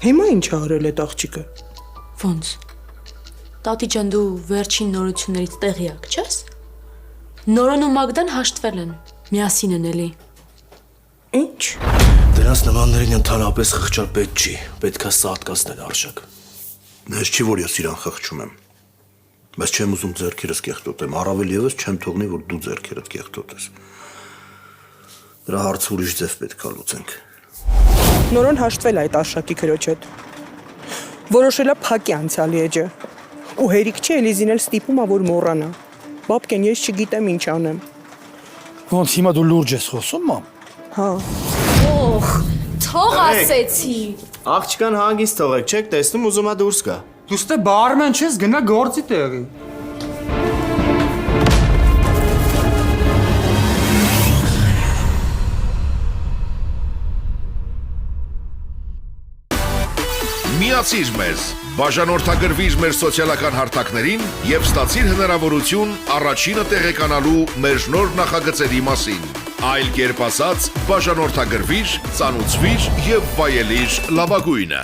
Հիմա ինչ ա արել այդ աղջիկը։ Ոնց։ Տատի ջան, դու վերջին նորություններից տեղյակ չես։ Նորոն ու Մագդան հաշտվել են, միասին են էլի։ Ինչ։ Դրանց նմաններին ընդհանրապես խղճալ պետք չի, պետք է սատկացնել արժակ։ Ես չի որ ես իրան խղճում եմ, բայց չեմ ուզում ձեռքերս կեղտոտեմ, առավել եւս չեմ թողնի որ դու ձեռքերդ կեղտոտես։ Դրա հարցը ուրիշ ձև պետք է լուծենք։ Նորոն հաշտվել այդ Արշակի քրոջ հետ։ Որոշել է փակի անցյալի էջը։ Ու հերիք չի Էլիզին էլ ստիպում ա որ մոռանա։ Բաբկեն, ես չգիտեմ ինչ անեմ։ Ոնց հիմա դու լուրջ ես խոսում, մամ։ Հա։ Օխ, թող ասեցի։ Աղջկան հանգիստ թողեք, չեք տեսնում ուզում ա դուրս գա։ Դու ստե բարմեն չես, գնա գործի տեղի։ Միացիր մեզ, բաժանորդագրվիր մեր սոցիալական հարթակներին և ստացիր հնարավորություն առաջինը տեղեկանալու մեր նոր նախագծերի մասին։ Այլ կերպ ասած, բաժանորդագրվիր, ծանուցվիր և վայելիր լավագույնը։